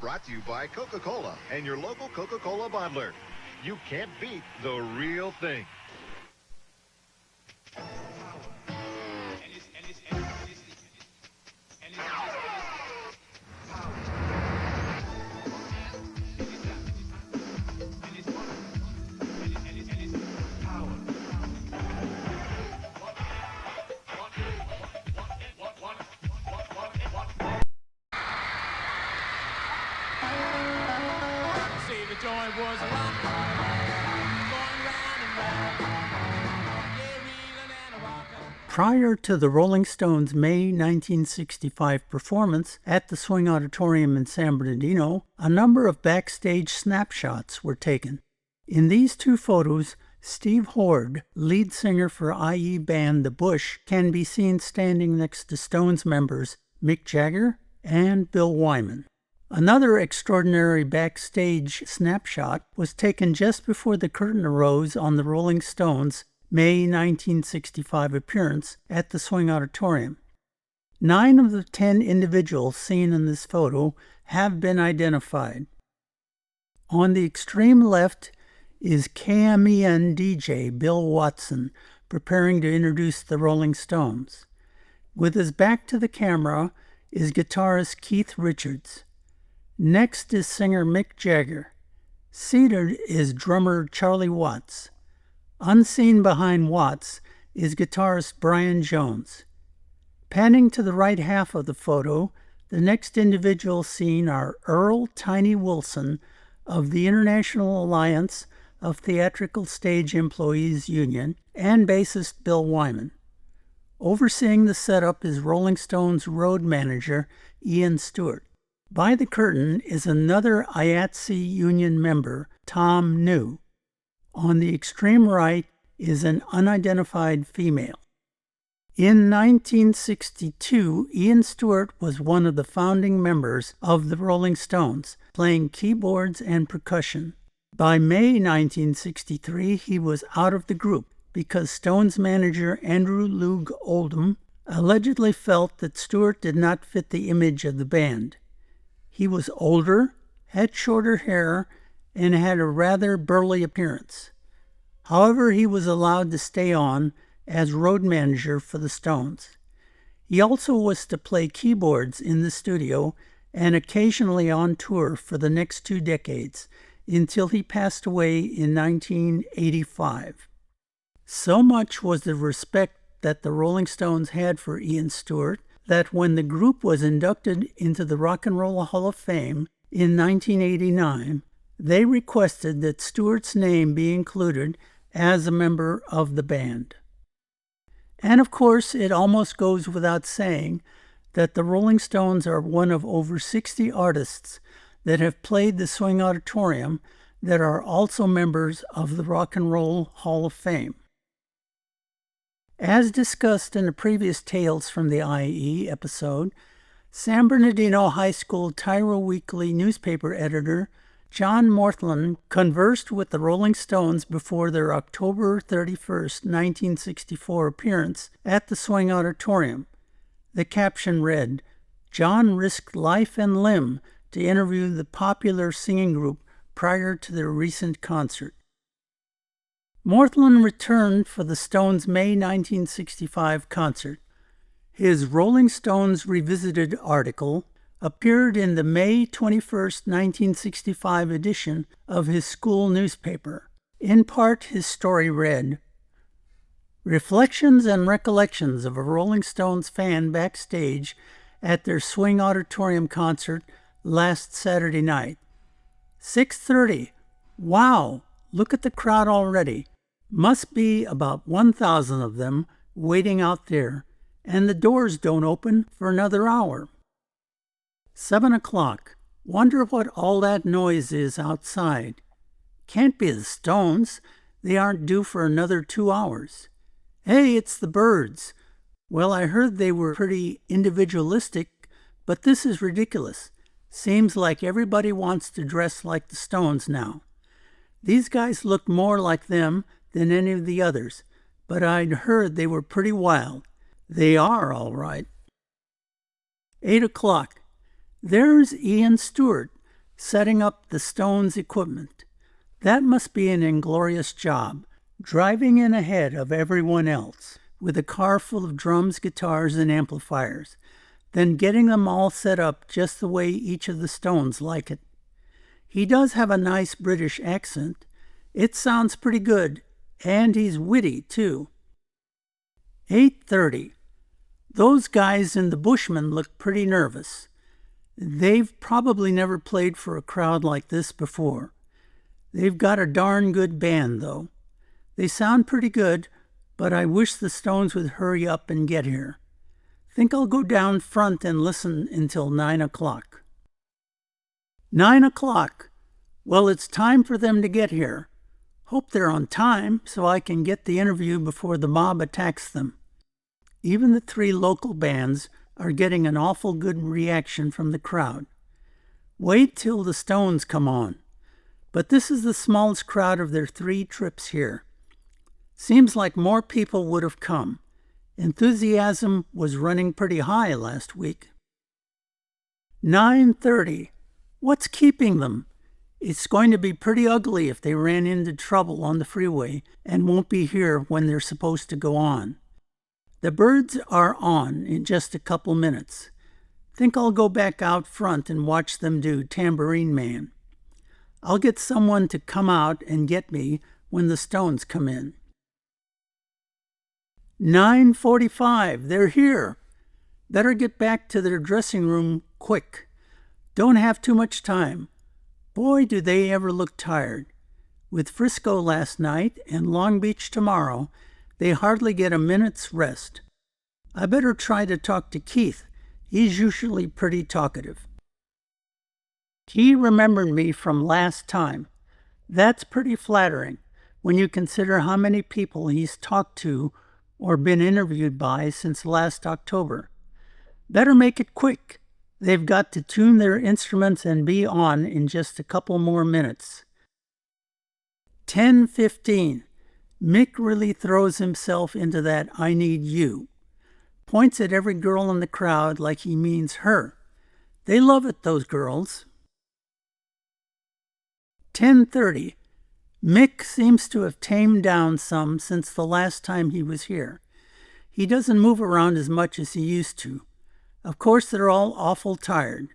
Brought to you by Coca-Cola and your local Coca-Cola bottler. You can't beat the real thing. Joint was a rock, going round and round, yeah, reeling and rocking. Prior to the Rolling Stones' May 1965 performance at the Swing Auditorium in San Bernardino, a number of backstage snapshots were taken. In these two photos, Steve Hoard, lead singer for IE band The Bush, can be seen standing next to Stones members Mick Jagger and Bill Wyman. Another extraordinary backstage snapshot was taken just before the curtain arose on the Rolling Stones' May 1965 appearance at the Swing Auditorium. 9 of the 10 individuals seen in this photo have been identified. On the extreme left is KMEN DJ Bill Watson preparing to introduce the Rolling Stones. With his back to the camera is guitarist Keith Richards. Next is singer Mick Jagger. Seated is drummer Charlie Watts. Unseen behind Watts is guitarist Brian Jones. Panning to the right half of the photo, the next individuals seen are Earl Tiny Wilson of the International Alliance of Theatrical Stage Employees Union and bassist Bill Wyman. Overseeing the setup is Rolling Stones road manager Ian Stewart. By the curtain is another IATSE union member, Tom New. On the extreme right is an unidentified female. In 1962, Ian Stewart was one of the founding members of the Rolling Stones, playing keyboards and percussion. By May 1963, he was out of the group because Stones manager Andrew Loog Oldham allegedly felt that Stewart did not fit the image of the band. He was older, had shorter hair, and had a rather burly appearance. However, he was allowed to stay on as road manager for the Stones. He also was to play keyboards in the studio and occasionally on tour for the next 2 decades, until he passed away in 1985. So much was the respect that the Rolling Stones had for Ian Stewart that when the group was inducted into the Rock and Roll Hall of Fame in 1989, they requested that Stewart's name be included as a member of the band. And of course, it almost goes without saying that the Rolling Stones are one of over 60 artists that have played the Swing Auditorium that are also members of the Rock and Roll Hall of Fame. As discussed in the previous Tales from the IE episode, San Bernardino High School Tyro Weekly newspaper editor John Morthland conversed with the Rolling Stones before their October 31st, 1964 appearance at the Swing Auditorium. The caption read, "John risked life and limb to interview the popular singing group prior to their recent concert." Morthland returned for the Stones' May 1965 concert. His Rolling Stones Revisited article appeared in the May 21st, 1965 edition of his school newspaper. In part, his story read, "Reflections and Recollections of a Rolling Stones fan backstage at their Swing Auditorium concert last Saturday night. 6:30. Wow, look at the crowd already. Must be about 1,000 of them waiting out there, and the doors don't open for another hour. 7 o'clock. Wonder what all that noise is outside. Can't be the Stones. They aren't due for another 2 hours. Hey, it's the Byrds. Well, I heard they were pretty individualistic, but this is ridiculous. Seems like everybody wants to dress like the Stones now. These guys look more like them than any of the others, but I'd heard they were pretty wild. They are, all right." 8 o'clock. There's Ian Stewart, setting up the Stones' equipment. That must be an inglorious job, driving in ahead of everyone else, with a car full of drums, guitars, and amplifiers, then getting them all set up just the way each of the Stones like it. He does have a nice British accent. It sounds pretty good, and he's witty, too. 8:30. Those guys in the Bushmen look pretty nervous. They've probably never played for a crowd like this before. They've got a darn good band, though. They sound pretty good, but I wish the Stones would hurry up and get here. Think I'll go down front and listen until 9 o'clock. 9 o'clock. Well, it's time for them to get here. Hope they're on time so I can get the interview before the mob attacks them. Even the 3 local bands are getting an awful good reaction from the crowd. Wait till the Stones come on. But this is the smallest crowd of their 3 trips here. Seems like more people would have come. Enthusiasm was running pretty high last week. 9:30. What's keeping them? It's going to be pretty ugly if they ran into trouble on the freeway and won't be here when they're supposed to go on. The Byrds are on in just a couple minutes. Think I'll go back out front and watch them do Tambourine Man. I'll get someone to come out and get me when the Stones come in. 9:45. They're here. Better get back to their dressing room quick. Don't have too much time. Boy, do they ever look tired. With Frisco last night and Long Beach tomorrow, they hardly get a minute's rest. I better try to talk to Keith. He's usually pretty talkative. He remembered me from last time. That's pretty flattering when you consider how many people he's talked to or been interviewed by since last October. Better make it quick. They've got to tune their instruments and be on in just a couple more minutes. 10:15. Mick really throws himself into that "I need you." Points at every girl in the crowd like he means her. They love it, those girls. 10:30. Mick seems to have tamed down some since the last time he was here. He doesn't move around as much as he used to. Of course, they're all awful tired.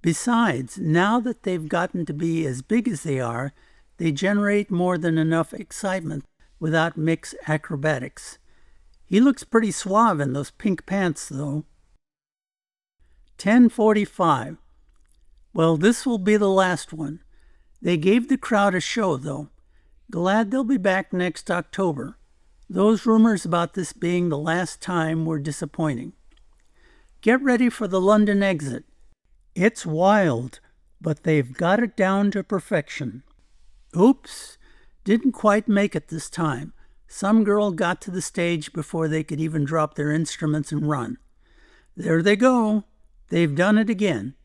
Besides, now that they've gotten to be as big as they are, they generate more than enough excitement without Mick's acrobatics. He looks pretty suave in those pink pants, though. 10:45. Well, this will be the last one. They gave the crowd a show, though. Glad they'll be back next October. Those rumors about this being the last time were disappointing. Get ready for the London exit. It's wild, but they've got it down to perfection. Oops, didn't quite make it this time. Some girl got to the stage before they could even drop their instruments and run. There they go. They've done it again.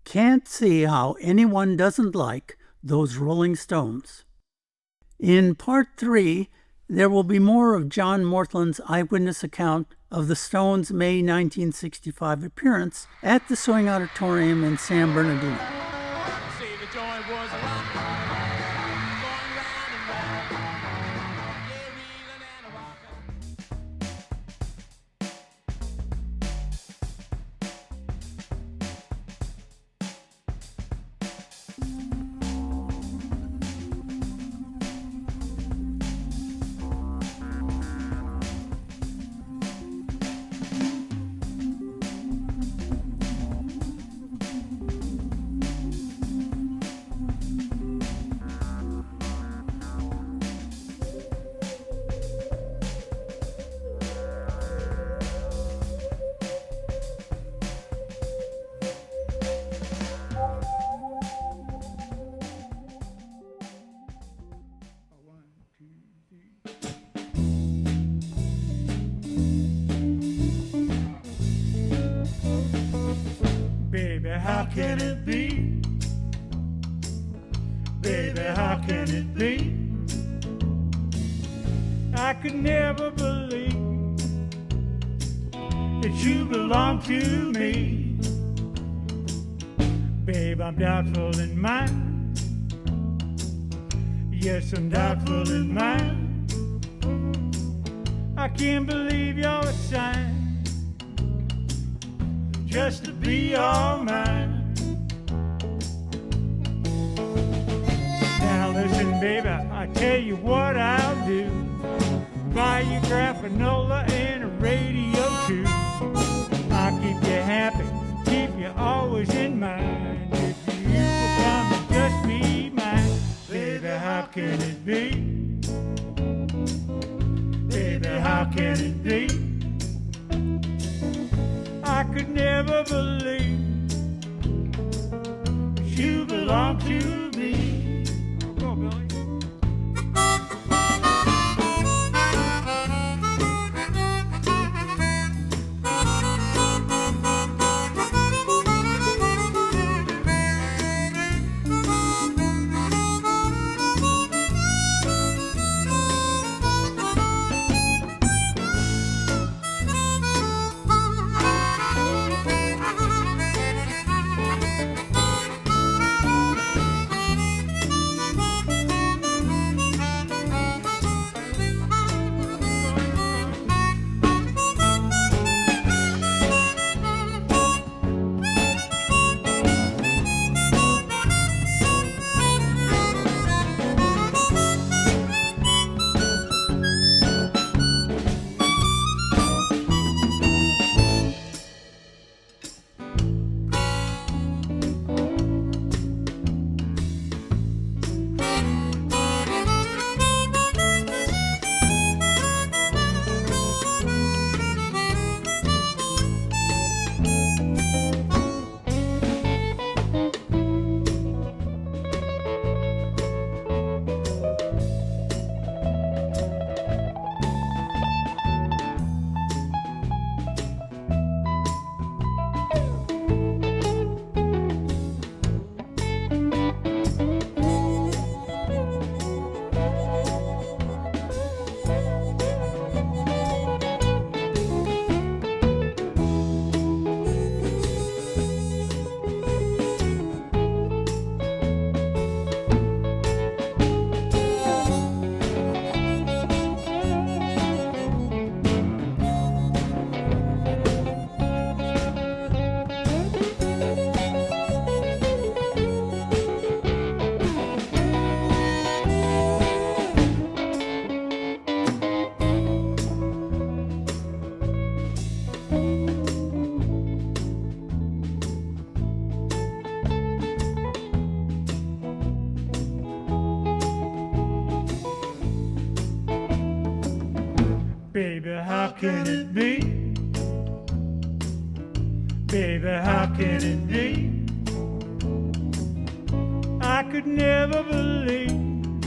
Can't see how anyone doesn't like those Rolling Stones. In Part 3, there will be more of John Morthland's eyewitness account of the Stones' May 1965 appearance at the Swing Auditorium in San Bernardino. See, the joint was a rock, going round and round. Yeah, reeling and a rocking. Baby, how can it be? Baby, how can it be? I could never believe that you belong to me. Babe, I'm doubtful in mind. Yes, I'm doubtful in mind. I can't believe you're a sign just to be all mine. Now listen, baby, I tell you what I'll do. Buy you graphonola and a radio too. I'll keep you happy, keep you always in mind. If you will come and just be mine, baby, how can it be? Baby, how can it be? I could never believe that you belong to me. Go on, Billy. Baby, how can it be? Baby, how can it be? I could never believe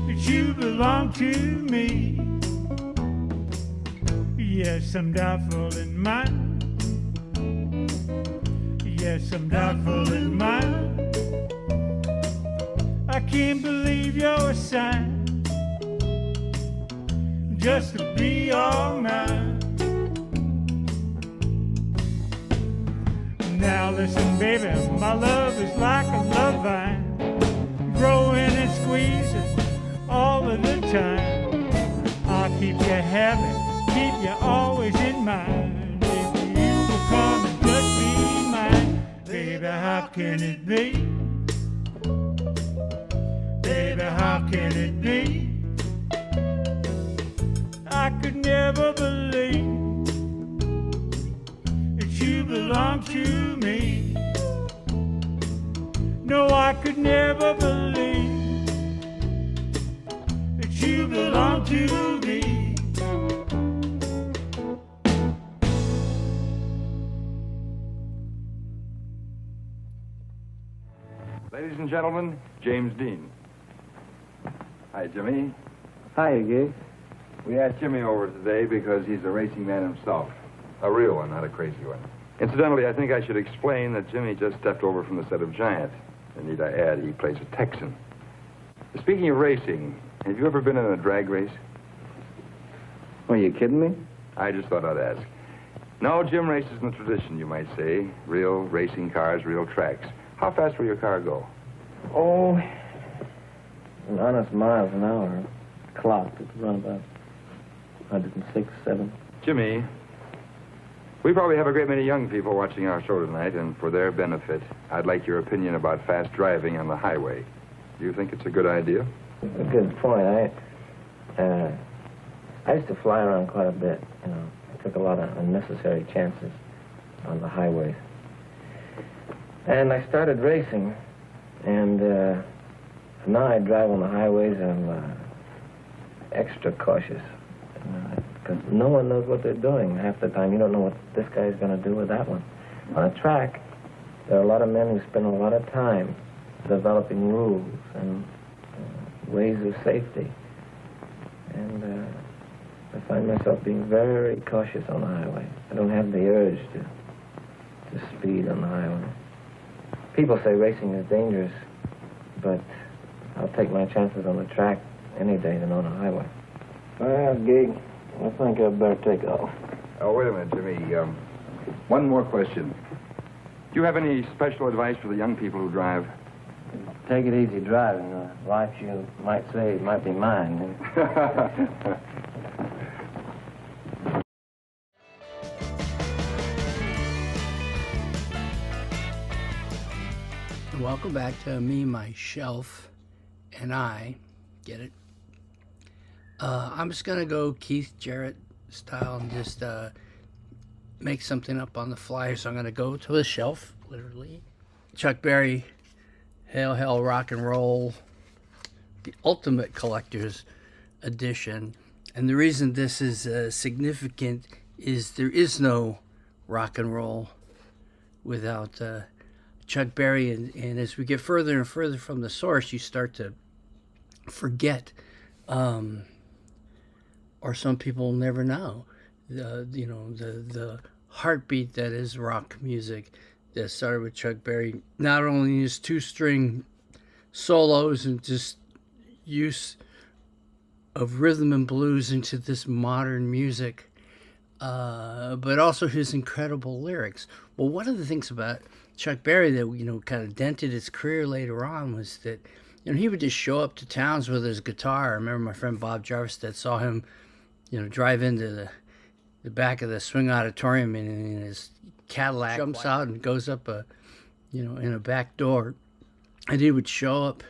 that you belong to me. Yes, I'm doubtful in mind. Yes, I'm doubtful in mind. I can't believe you're a sign just to be all mine. Now listen, baby, my love is like a love vine, growing and squeezing all of the time. I'll keep you happy, keep you always in mind. If you will come and just be mine, baby, how can it be? Baby, how can it be? I could never believe that you belong to me. No, I could never believe that you belong to me. Ladies and gentlemen, James Dean. Hi, Jimmy. Hi, Gig. We asked Jimmy over today because he's a racing man himself. A real one, not a crazy one. Incidentally, I think I should explain that Jimmy just stepped over from the set of Giant. And need I add, he plays a Texan. Speaking of racing, have you ever been in a drag race? Are you kidding me? I just thought I'd ask. No, Jim races in the tradition, you might say. Real racing cars, real tracks. How fast will your car go? Oh, an honest miles an hour. Clocked. It's around about 106, 7. Jimmy, we probably have a great many young people watching our show tonight, and for their benefit, I'd like your opinion about fast driving on the highway. Do you think it's a good idea? A good point. I used to fly around quite a bit, you know. I took a lot of unnecessary chances on the highways. And I started racing, and now I drive on the highways. I'm extra cautious, because no one knows what they're doing. Half the time, you don't know what this guy's going to do with that one. On a track, there are a lot of men who spend a lot of time developing rules and ways of safety. And I find myself being very cautious on the highway. I don't have the urge to speed on the highway. People say racing is dangerous, but I'll take my chances on the track any day than on a highway. Well, Gig, I think I'd better take off. Oh, wait a minute, Jimmy. One more question. Do you have any special advice for the young people who drive? Take it easy driving. Life, you might say, might be mine. Welcome back to Me, My Shelf, and I. Get it? I'm just going to go Keith Jarrett style and just make something up on the fly. So I'm going to go to the shelf, literally. Chuck Berry, Hail, Hail, Rock and Roll, the Ultimate Collector's Edition. And the reason this is significant is there is no rock and roll without Chuck Berry. And as we get further and further from the source, you start to forget, or some people never know, the heartbeat that is rock music that started with Chuck Berry. Not only his 2-string solos and just use of rhythm and blues into this modern music, but also his incredible lyrics. Well, one of the things about Chuck Berry that, kind of dented his career later on was that, he would just show up to towns with his guitar. I remember my friend Bob Jarvis that saw him, drive into the back of the Swing Auditorium in his Cadillac, jumps out and goes up in a back door, and he would show up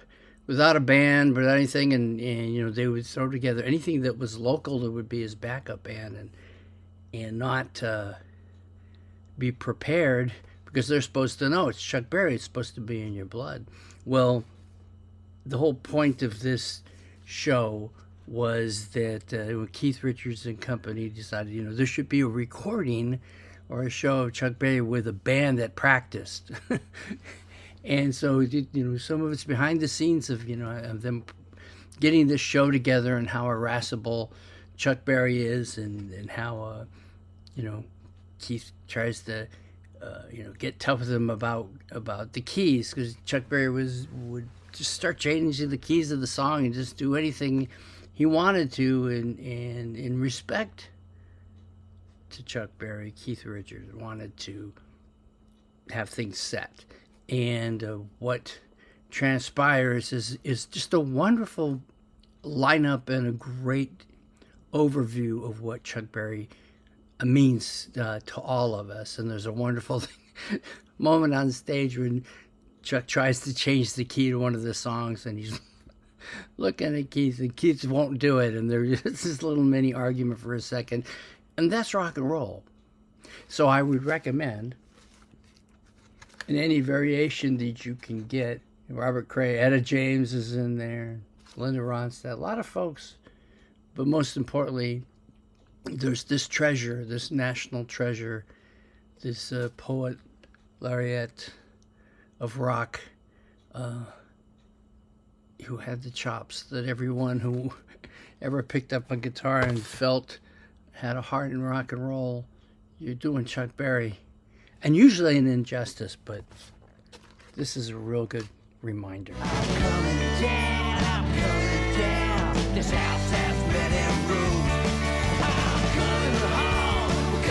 without a band, without anything, and they would throw together anything that was local that would be his backup band, and not be prepared, because they're supposed to know it's Chuck Berry. It's supposed to be in your blood. Well, the whole point of this show was that when Keith Richards and company decided, there should be a recording or a show of Chuck Berry with a band that practiced. And so, some of it's behind the scenes of them getting this show together, and how irascible Chuck Berry is, and how, Keith tries to, get tough with him about the keys, because Chuck Berry would just start changing the keys of the song and just do anything he wanted to, and in respect to Chuck Berry, Keith Richards wanted to have things set. And what transpires is just a wonderful lineup and a great overview of what Chuck Berry means to all of us. And there's a wonderful moment on stage when Chuck tries to change the key to one of the songs, and he's looking at Keith, and Keith won't do it, and there's this little mini argument for a second, and that's rock and roll. So I would recommend, in any variation that you can get, Robert Cray, Etta James is in there, Linda Ronstadt, a lot of folks, but most importantly, there's this treasure, this national treasure, this poet laureate of rock, who had the chops that everyone who ever picked up a guitar and felt had a heart in rock and roll. You're doing Chuck Berry, and usually an injustice, but this is a real good reminder. I'm coming down. This house has many rooms. I'm coming home,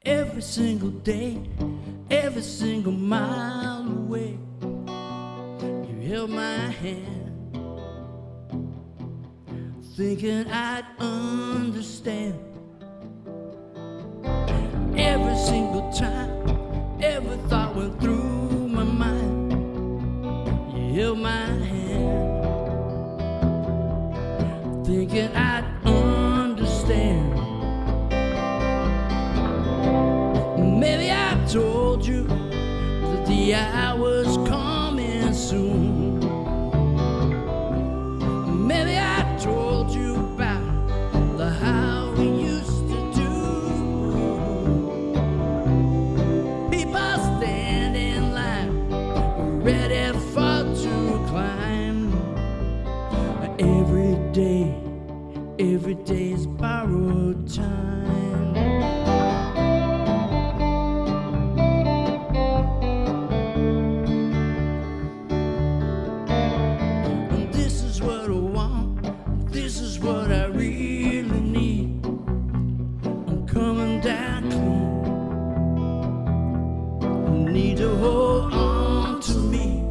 every single day, every single mile away. You held my hand, thinking I'd understand. Every single time, every thought went through my mind. You held my hand, thinking I'd understand. Maybe I told you that the hour's coming soon. Maybe I told you about the how we used to do. People stand in line, ready for to climb. Every day is borrowed time. What I really need. I'm coming down clean. I need to hold on to me.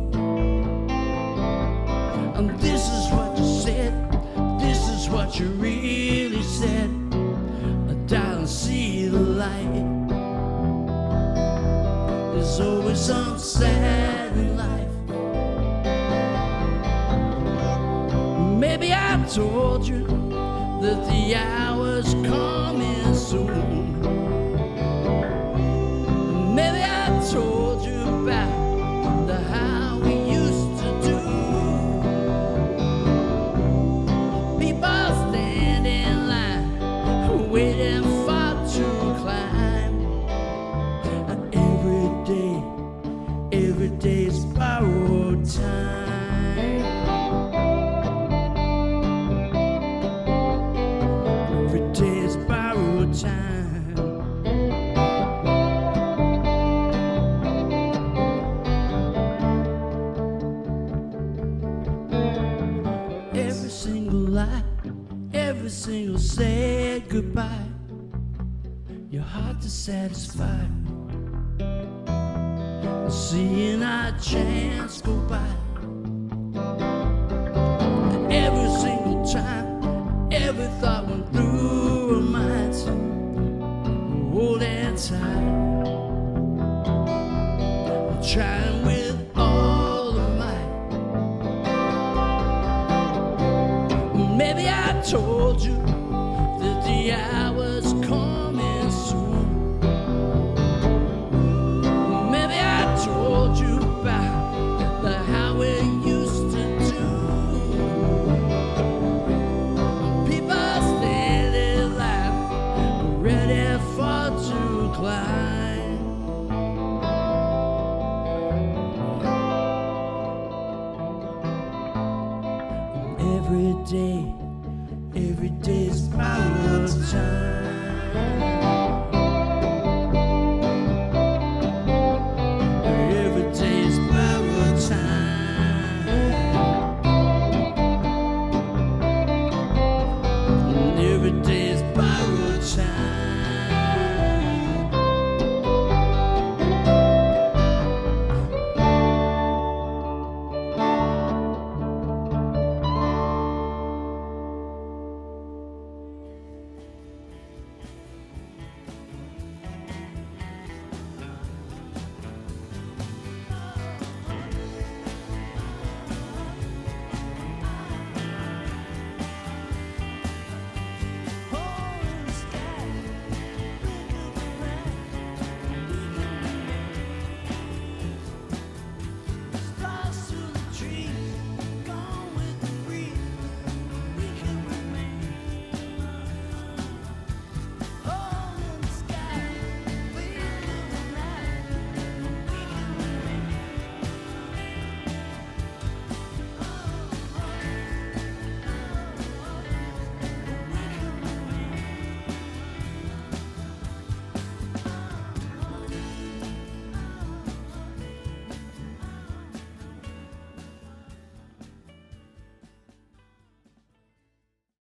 And this is what you said. This is what you really said. Darling, see the light. There's always some sad in life. Maybe I told you that the hour's coming soon. Maybe I told you about the how we used to do. People stand in line, waiting for to climb. Every day's borrowed time. Every single lie, every single said goodbye, your heart to satisfy. Seeing our chance go by. Every single time, every thought went through our minds. Hold and tight, I'm trying with all of might. Maybe I told you that the hour's coming soon. Maybe I told you about the how we used to do. People stand in line, ready for to climb. Every day's borrowed time. Every day's borrowed time. Every day's borrowed time.